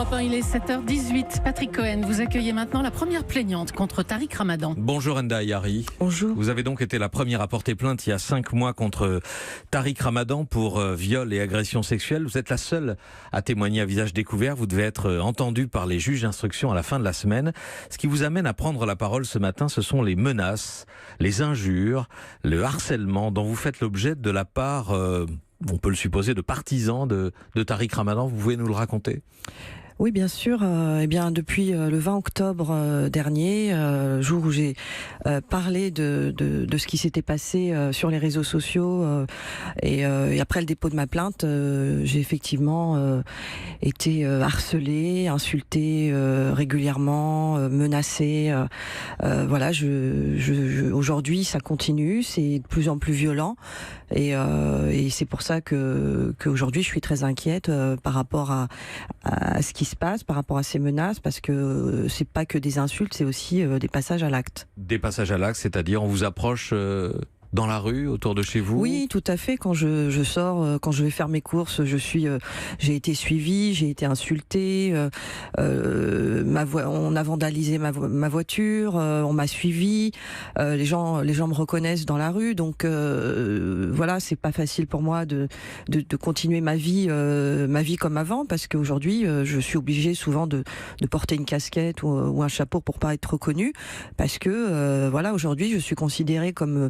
Europe 1, il est 7h18. Patrick Cohen, vous accueillez maintenant la première plaignante contre Tariq Ramadan. Bonjour Enda Ayari. Bonjour. Vous avez donc été la première à porter plainte il y a 5 mois contre Tariq Ramadan pour viol et agression sexuelle. Vous êtes la seule à témoigner à visage découvert. Vous devez être entendue par les juges d'instruction à la fin de la semaine. Ce qui vous amène à prendre la parole ce matin, ce sont les menaces, les injures, le harcèlement dont vous faites l'objet de la part, on peut le supposer, de partisans de Tariq Ramadan. Vous pouvez nous le raconter ? Oui, bien sûr. Depuis le 20 octobre dernier, jour où j'ai parlé de ce qui s'était passé sur les réseaux sociaux et après le dépôt de ma plainte, j'ai effectivement été harcelée, insultée régulièrement, menacée. Voilà, aujourd'hui, ça continue, c'est de plus en plus violent et c'est pour ça qu'aujourd'hui, je suis très inquiète par rapport à ce qui se passe, par rapport à ces menaces, parce que c'est pas que des insultes, c'est aussi des passages à l'acte. Des passages à l'acte, c'est-à-dire on vous approche dans la rue, autour de chez vous ? Oui, tout à fait. Quand je sors, quand je vais faire mes courses, j'ai été suivie, j'ai été insultée. On a vandalisé ma voiture, on m'a suivie. Les gens me reconnaissent dans la rue, donc voilà, c'est pas facile pour moi de continuer ma vie comme avant, parce qu'aujourd'hui, je suis obligée souvent de porter une casquette ou un chapeau pour pas être reconnue, parce que voilà, aujourd'hui, je suis considérée comme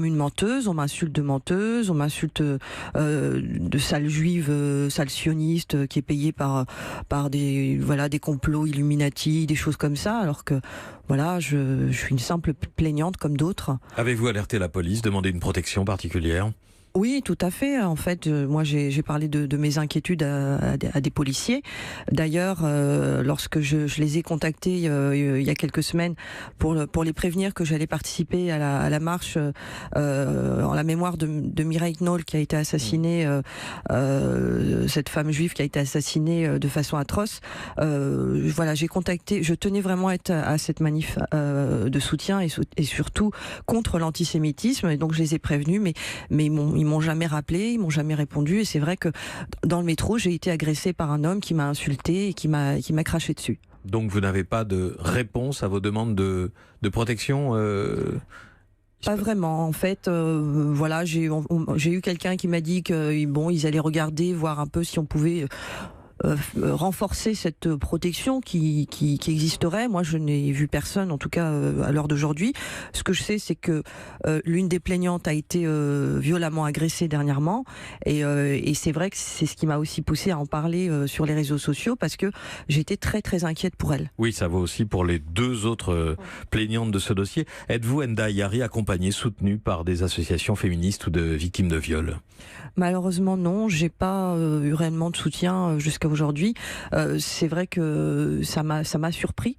une menteuse, on m'insulte de menteuse, on m'insulte de sale juive, sale sioniste qui est payée par des complots Illuminati, des choses comme ça, alors que voilà, je suis une simple plaignante comme d'autres. Avez-vous alerté la police, demandé une protection particulière ? Oui, tout à fait. En fait, moi, j'ai parlé de mes inquiétudes à des policiers. D'ailleurs, lorsque je les ai contactés il y a quelques semaines pour les prévenir que j'allais participer à la marche en la mémoire de Mireille Knoll, qui a été assassinée, cette femme juive qui a été assassinée de façon atroce. Voilà, j'ai contacté. Je tenais vraiment à être à cette manif de soutien et surtout contre l'antisémitisme. Et donc, je les ai prévenus, mais ils m'ont jamais rappelé, ils m'ont jamais répondu, et c'est vrai que dans le métro, j'ai été agressée par un homme qui m'a insultée et qui m'a craché dessus. Donc vous n'avez pas de réponse à vos demandes de protection Pas vraiment, en fait. Voilà, j'ai eu quelqu'un qui m'a dit qu'ils allaient regarder, voir un peu si on pouvait renforcer cette protection qui existerait. Moi, je n'ai vu personne, en tout cas à l'heure d'aujourd'hui. Ce que je sais, c'est que l'une des plaignantes a été violemment agressée dernièrement, et c'est vrai que c'est ce qui m'a aussi poussée à en parler sur les réseaux sociaux, parce que j'étais très très inquiète pour elle. Oui, ça vaut aussi pour les 2 autres plaignantes de ce dossier. Êtes-vous, Enda Ayari, accompagnée, soutenue par des associations féministes ou de victimes de viol ? Malheureusement non, j'ai pas eu réellement de soutien jusqu'à aujourd'hui. C'est vrai que ça m'a surpris,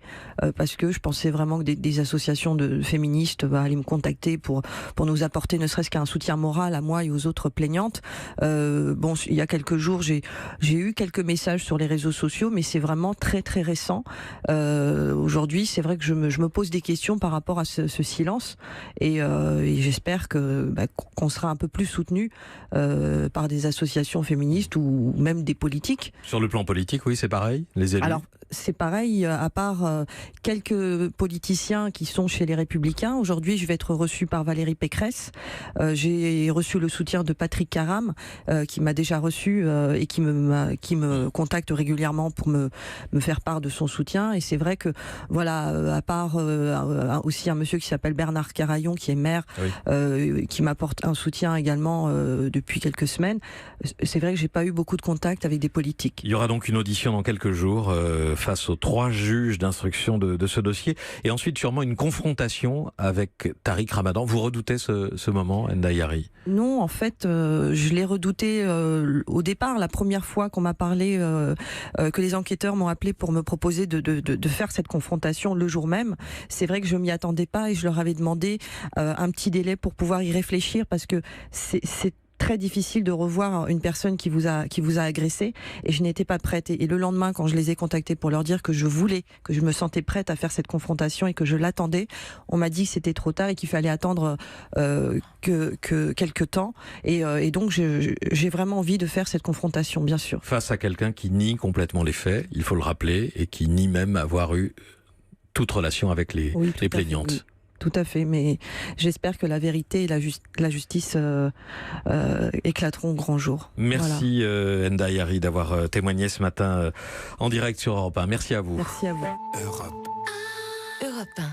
parce que je pensais vraiment que des associations de féministes allaient me contacter pour nous apporter ne serait-ce qu'un soutien moral à moi et aux autres plaignantes. Il y a quelques jours, j'ai eu quelques messages sur les réseaux sociaux, mais c'est vraiment très très récent. Aujourd'hui, c'est vrai que je me pose des questions par rapport à ce silence, et j'espère qu'on sera un peu plus soutenu par des associations féministes ou même des politiques. Sur le plan politique, oui, c'est pareil, les élus. Alors, c'est pareil, à part quelques politiciens qui sont chez les Républicains. Aujourd'hui, je vais être reçue par Valérie Pécresse. J'ai reçu le soutien de Patrick Caram, qui m'a déjà reçu et qui me contacte régulièrement pour me faire part de son soutien. Et c'est vrai que, voilà, à part aussi un monsieur qui s'appelle Bernard Carayon, qui est maire, oui, qui m'apporte un soutien également depuis quelques semaines. C'est vrai que j'ai pas eu beaucoup de contact avec des politiques. Il y aura donc une audition dans quelques jours face aux 3 juges d'instruction de ce dossier, et ensuite sûrement une confrontation avec Tariq Ramadan. Vous redoutez ce moment, Enda Ayari ? Non, en fait, je l'ai redouté au départ, la première fois qu'on m'a parlé, que les enquêteurs m'ont appelé pour me proposer de faire cette confrontation le jour même. C'est vrai que je m'y attendais pas, et je leur avais demandé un petit délai pour pouvoir y réfléchir, parce que c'est très difficile de revoir une personne qui vous a agressé, et je n'étais pas prête. Et le lendemain, quand je les ai contactés pour leur dire que je me sentais prête à faire cette confrontation et que je l'attendais, on m'a dit que c'était trop tard et qu'il fallait attendre que quelques temps. Et donc j'ai vraiment envie de faire cette confrontation, bien sûr. Face à quelqu'un qui nie complètement les faits, il faut le rappeler, et qui nie même avoir eu toute relation avec les plaignantes. Oui. Tout à fait, mais j'espère que la vérité et la justice éclateront au grand jour. Merci Enda Ayari d'avoir témoigné ce matin en direct sur Europe 1. Merci à vous. Merci à vous. Europe 1.